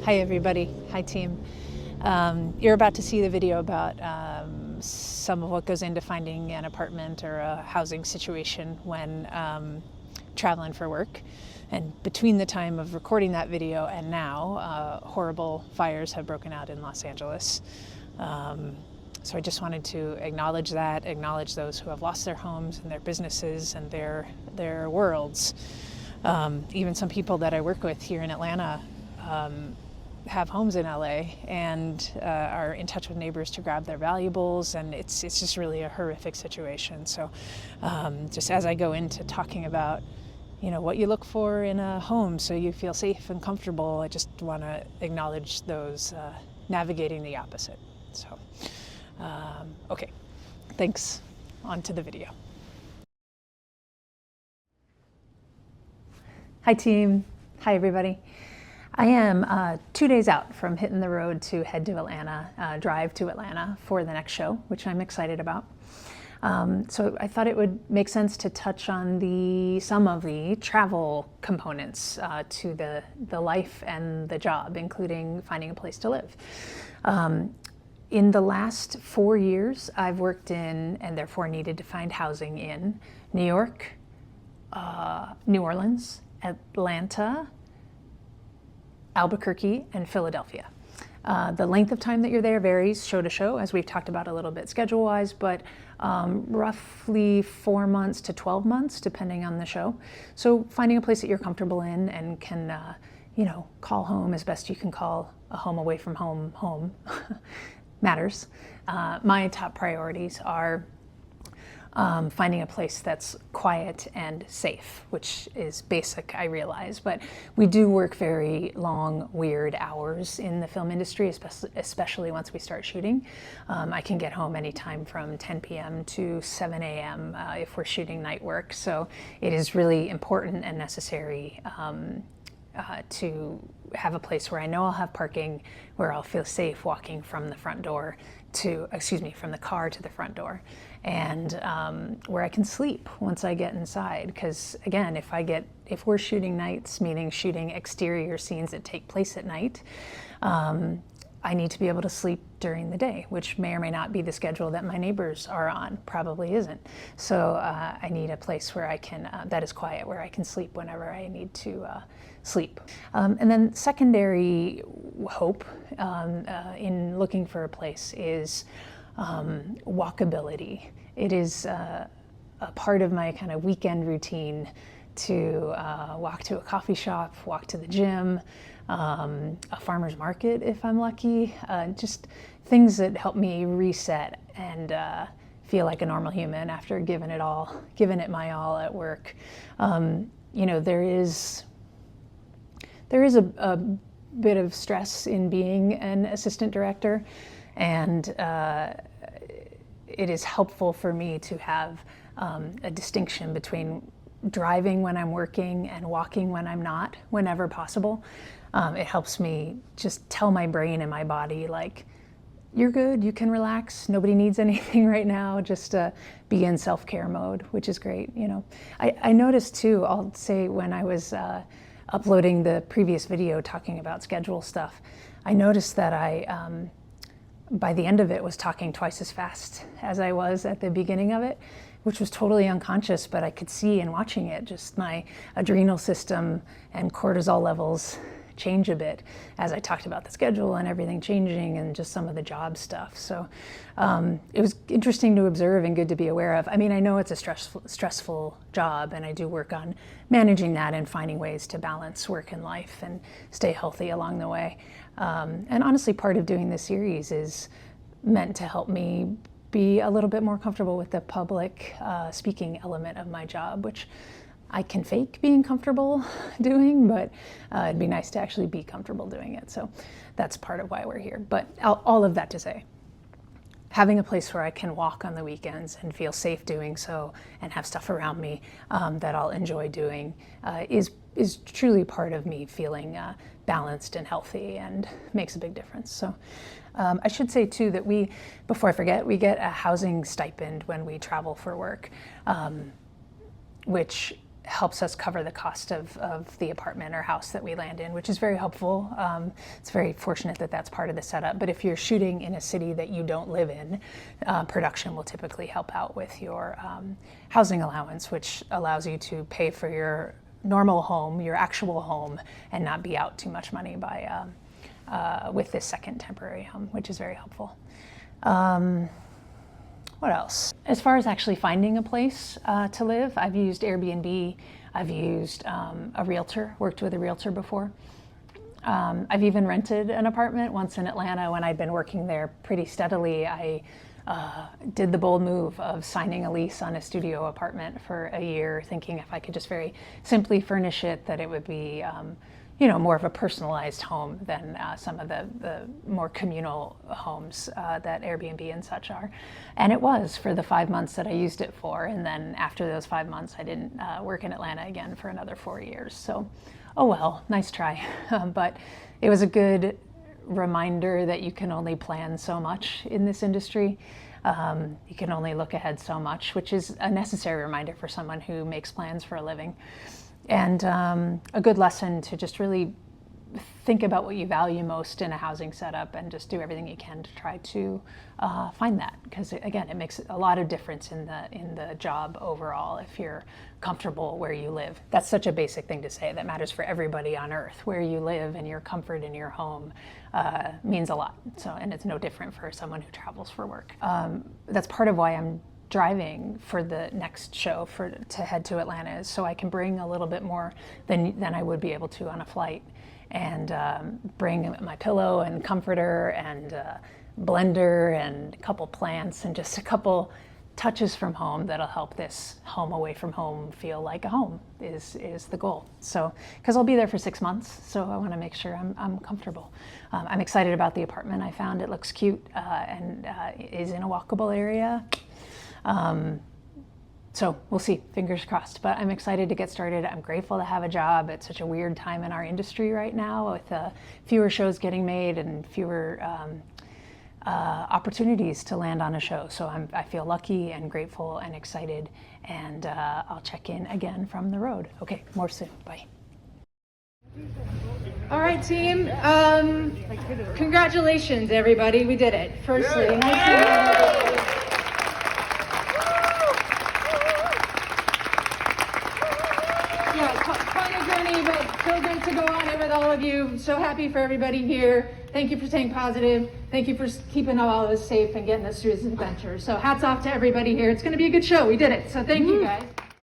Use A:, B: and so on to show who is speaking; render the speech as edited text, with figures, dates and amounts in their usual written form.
A: Hi everybody, hi team. You're about to see the video about some of what goes into finding an apartment or a housing situation when traveling for work. And between the time of recording that video and now, horrible fires have broken out in Los Angeles. So I just wanted to acknowledge that, acknowledge those who have lost their homes and their businesses and their worlds. Even some people that I work with here in Atlanta have homes in LA and are in touch with neighbors to grab their valuables, and it's just really a horrific situation. So just as I go into talking about what you look for in a home so you feel safe and comfortable, I just want to acknowledge those navigating the opposite. So okay, thanks. On to the video. Hi team, hi everybody. I am 2 days out from hitting the road to head to Atlanta, drive to Atlanta for the next show, which I'm excited about. So I thought it would make sense to touch on some of the travel components to the life and the job, including finding a place to live. In the last 4 years, I've worked in, and therefore needed to find housing in, New York, New Orleans, Atlanta, Albuquerque, and Philadelphia. The length of time that you're there varies show to show, as we've talked about a little bit schedule-wise, but roughly 4 months to 12 months, depending on the show. So finding a place that you're comfortable in and can, call home as best you can call a home away from home home matters. My top priorities are finding a place that's quiet and safe, which is basic, I realize, but we do work very long, weird hours in the film industry, especially once we start shooting. I can get home anytime from 10 p.m. to 7 a.m. If we're shooting night work, so it is really important and necessary to have a place where I know I'll have parking, where I'll feel safe walking from the front door from the car to the front door, and where I can sleep once I get inside. Because again, if we're shooting nights, meaning shooting exterior scenes that take place at night, I need to be able to sleep during the day, which may or may not be the schedule that my neighbors are on, probably isn't. So I need a place where I can, that is quiet, where I can sleep whenever I need to sleep. And then secondary hope in looking for a place is walkability. It is a part of my kind of weekend routine to walk to a coffee shop, walk to the gym, a farmer's market if I'm lucky, just things that help me reset and feel like a normal human after giving it my all at work. There is a bit of stress in being an assistant director, and it is helpful for me to have a distinction between driving when I'm working and walking when I'm not, whenever possible. It helps me just tell my brain and my body, like, you're good, you can relax, nobody needs anything right now, just be in self-care mode, which is great. I noticed too, I'll say, when I was uploading the previous video talking about schedule stuff, I noticed that I, by the end of it, was talking twice as fast as I was at the beginning of it, which was totally unconscious, but I could see in watching it, just my adrenal system and cortisol levels change a bit as I talked about the schedule and everything changing and just some of the job stuff. So it was interesting to observe and good to be aware of. I mean, I know it's a stressful job, and I do work on managing that and finding ways to balance work and life and stay healthy along the way. And honestly, part of doing this series is meant to help me be a little bit more comfortable with the public speaking element of my job, which I can fake being comfortable doing, but it'd be nice to actually be comfortable doing it. So that's part of why we're here. But all of that to say, having a place where I can walk on the weekends and feel safe doing so and have stuff around me that I'll enjoy doing is truly part of me feeling balanced and healthy, and makes a big difference. So I should say too that before I forget, we get a housing stipend when we travel for work, which helps us cover the cost of the apartment or house that we land in, which is very helpful. It's very fortunate that that's part of the setup. But if you're shooting in a city that you don't live in, production will typically help out with your housing allowance, which allows you to pay for your normal home, your actual home, and not be out too much money by with this second temporary home, which is very helpful. What else? As far as actually finding a place to live, I've used Airbnb. I've used a realtor, worked with a realtor before. I've even rented an apartment once in Atlanta when I'd been working there pretty steadily. I did the bold move of signing a lease on a studio apartment for a year, thinking if I could just very simply furnish it, that it would be more of a personalized home than some of the more communal homes that Airbnb and such are. And it was for the 5 months that I used it for. And then after those 5 months, I didn't work in Atlanta again for another 4 years. So, oh well, nice try. But it was a good reminder that you can only plan so much in this industry. You can only look ahead so much, which is a necessary reminder for someone who makes plans for a living. And a good lesson to just really think about what you value most in a housing setup and just do everything you can to try to find that. Because again, it makes a lot of difference in the job overall if you're comfortable where you live. That's such a basic thing to say that matters for everybody on earth. Where you live and your comfort in your home means a lot. So, and it's no different for someone who travels for work. That's part of why I'm driving for the next show to head to Atlanta, is so I can bring a little bit more than I would be able to on a flight, and bring my pillow and comforter and blender and a couple plants and just a couple touches from home that'll help this home away from home feel like a home is the goal. So, because I'll be there for 6 months, so I want to make sure I'm comfortable. I'm excited about the apartment I found. It looks cute and is in a walkable area. So we'll see, fingers crossed, but I'm excited to get started. I'm grateful to have a job. It's such a weird time in our industry right now with fewer shows getting made and fewer opportunities to land on a show. So I feel lucky and grateful and excited, and I'll check in again from the road. Okay, more soon, bye.
B: All right, team. Congratulations, everybody. We did it. Firstly, nice to meet you. Quite a journey, but so great to go on it with all of you. So happy for everybody here. Thank you for staying positive. Thank you for keeping all of us safe and getting us through this adventure. So hats off to everybody here. It's going to be a good show. We did it. So thank you, guys.